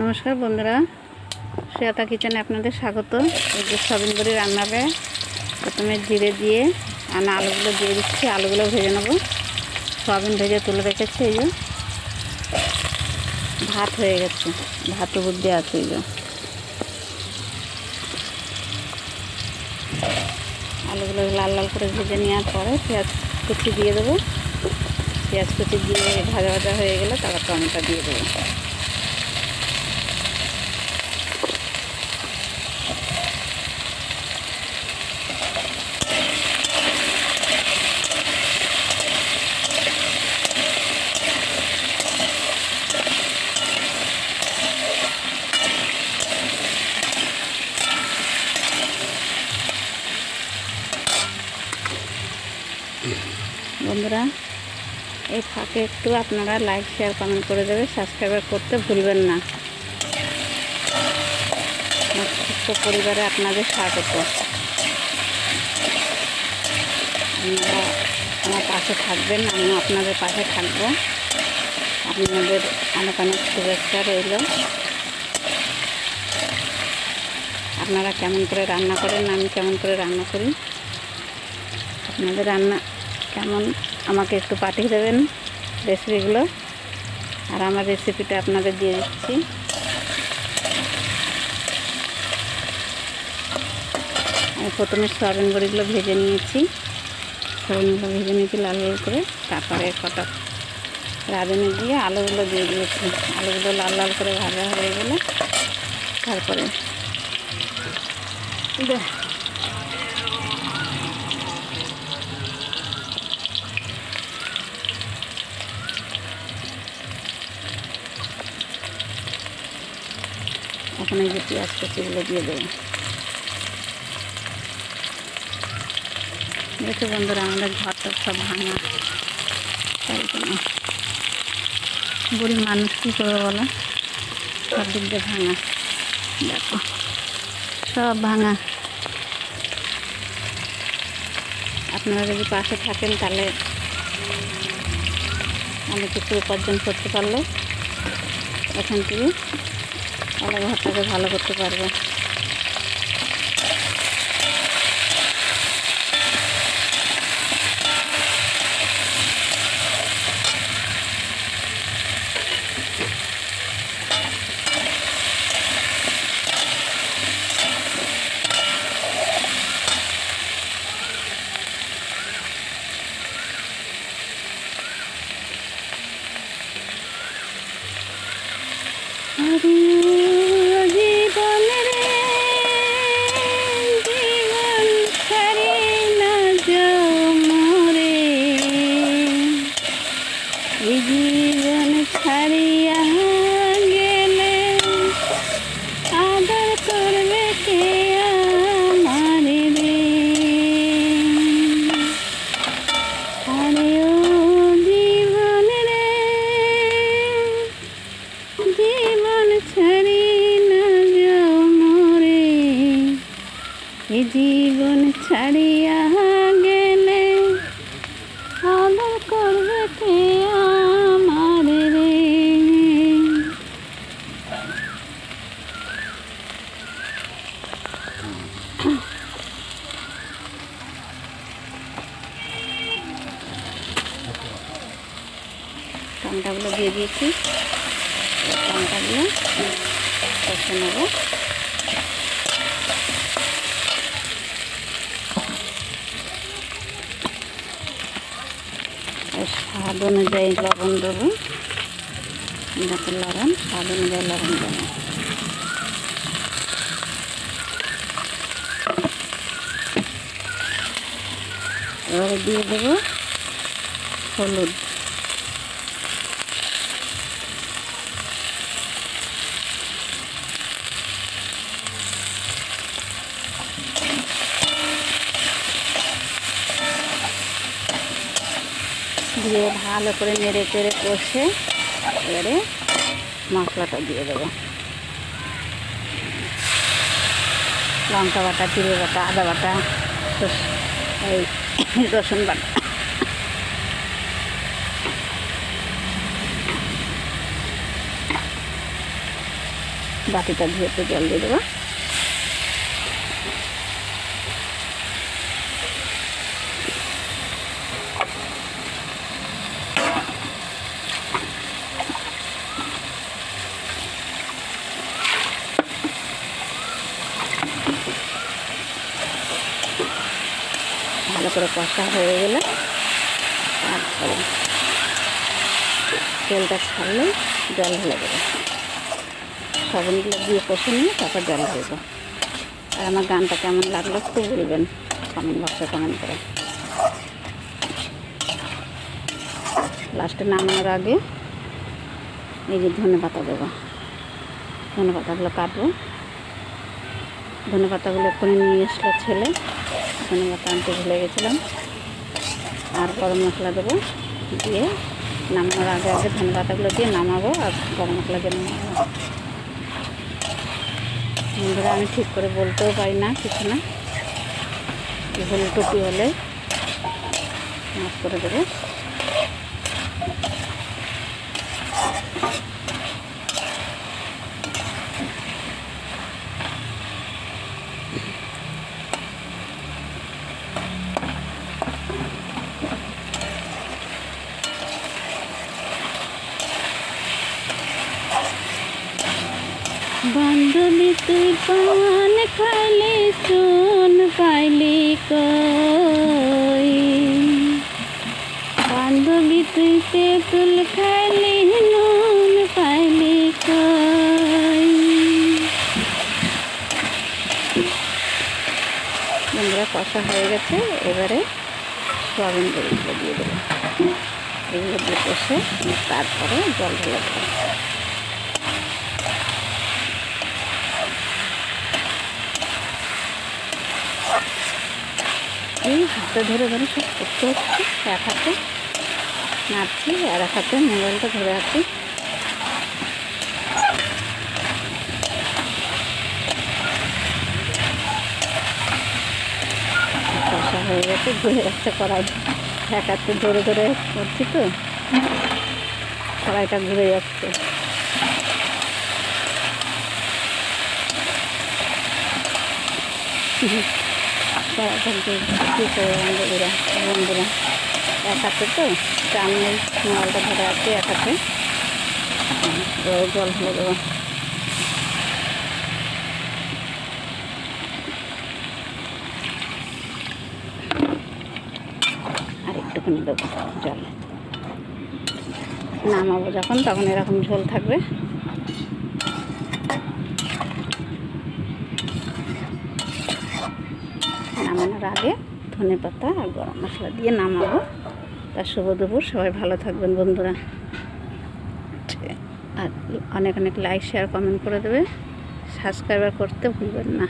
নমস্কার বন্ধুরা, শ্রেয়াতা কিচেনে আপনাদের স্বাগত। এই যে সয়াবিন বড়ি রান্নাবে প্রথমে জিরে দিয়ে আলুগুলো দিয়ে দিচ্ছি। আলুগুলো ভেজে নেব। সয়াবিন ভেজে তুলে রেখেছি। এই যে ভাত হয়ে গেছে, ভাত উপর দিয়ে আছে। এই যে আলুগুলো লাল লাল করে ভেজে নেওয়ার পরে পেঁয়াজ কুচি দিয়ে দেবো। পেঁয়াজ কুচি দিয়ে ভাজা ভাজা হয়ে গেলে তারপর টমেটো দিয়ে দেবো। বন্ধুরা, এই ফাঁকে একটু আপনারা লাইক শেয়ার কমেন্ট করে দেবে, সাবস্ক্রাইব করতে ভুলবেন না। আমার ছোট্ট পরিবারে আপনাদের স্বাগত। আপনারা আমার পাশে থাকবেন, আমিও আপনাদের পাশে থাকবো। আপনাদের অনেক অনেক শুভেচ্ছা রইল। আপনারা কেমন করে রান্না করেন, আমি কেমন করে রান্না করি, আপনাদের রান্না কেমন আমাকে একটু পাঠিয়ে দেবেন রেসিপিগুলো। আর আমার রেসিপিটা আপনাদের দিয়ে দিচ্ছি। আমি প্রথমে সয়াবিন বড়িগুলো ভেজে নিয়েছি। সয়াবিনগুলো ভেজে নিয়েছি লাল লাল করে। তারপরে কটা রাঁধুনি দিয়ে আলুগুলো দিয়ে দিয়েছি। আলুগুলো লাল লাল করে ভাজা হয়ে গেলে তারপরে এখন এই যে পেঁয়াজ কুচিগুলো দিয়ে দেবো। দেখো বন্ধুরা, আমাদের ঘরটা সব ভাঙা, তাই জন্য গরিব মানুষ কী করবে বলো, সব দিক দিয়ে ভাঙা। দেখো সব ভাঙা। আপনারা যদি পাশে থাকেন তাহলে আমি কিছু উপার্জন করতে পারলে এখান থেকে তাহলে ঘরটাকে ভালো করতে পারবো। জীবন রে জীবন ছাড়ি না যাও মোরে, এই জীবন ছাড়িয়া গেলে আদর করবে কে আমারে রে। আরে ও জীবন রে জীবন ছাড়ি না যাও মোরে, এ জীবন ছাড়িয়া গেলে আদর করবে কে আমারে রে। টমেটোগুলো দিয়ে দিয়েছি। টমেটোগুলো কষে নেব। স্বাদ অনুযায়ী লবণ দেবো। দেখো লবণ, স্বাদ অনুযায়ী লবণ দেবো। এবারে দিয়ে দেবো হলুদ। দিয়ে ভালো করে নেড়ে চেড়ে কষে এবারে মশলাটা দিয়ে দেবো। লঙ্কা বাটা, জিরে বাটা, আদা বাটা, এই রসুন বাটা, বাটিটা ধুয়ে একটু জল দিয়ে দেবো। ভালো করে কষা হয়ে গেলে তারপরে তেলটা ছাড়লে জল ঢেলে দেবো। সবনগুলো দিয়ে কষে নিয়ে তারপর জল ঢেলবো। আর আমার গানটা কেমন লাগলো একটু বলবেন কমেন্ট বক্সে কমেন্ট করে। লাস্টে নামানোর আগে এই যে ধনে পাতা দেবো। ধনে পাতাগুলো কাটবো। ধনে পাতাগুলো এক্ষুনি নিয়ে আসলো ছেলে, ধনে পাতা আনতে ভুলে গেছিলাম। আর গরম মশলা দেবো, দিয়ে নামানোর আগে আগে ধনে পাতাগুলো দিয়ে নামাবো আর গরম মশলা দিয়ে নামাবো। বন্ধুরা আমি ঠিক করে বলতেও পারি না কিছু না, ভুল টুপি হলে মাফ করে দেবো। বান্ধবী তুই পান খাইলি চুন পাইলি কই, বান্ধবী তুই তেঁতুল খাইলি নুন পাইলি কই। বন্ধুরা কষা হয়ে গেছে, এবারে সয়াবিন বড়িগুলো দিয়ে দেবো। এগুলো দিয়ে কষে তারপরে জল ঢেলে দেবো। এই হাতে ধরে ধরে সব করতে হচ্ছে, এক হাতে নাড়ছি আর এক হাতে মোবাইলটা ধরে আছি। কষা হয়ে গেছে, ঘুরে যাচ্ছে কড়াই, এক হাতে ধরে ধরে করছি তো কড়াইটা ঘুরে যাচ্ছে। কী করে বন্ধুরা এক হাতে তো চান নেই, মোবাইলটা ধরে আছে এক হাতে। জল ঢেলে দেবো। আর একটুখানি দেবো জল। নামাবো যখন তখন এরকম ঝোল থাকবে। নামানোর আগে ধনে পাতা আর গরম মশলা দিয়ে নামাবো। তার শুভ দুপুর, সবাই ভালো থাকবেন বন্ধুরা। আর অনেক অনেক লাইক শেয়ার কমেন্ট করে দেবে, সাবস্ক্রাইব করতে ভুলবেন না।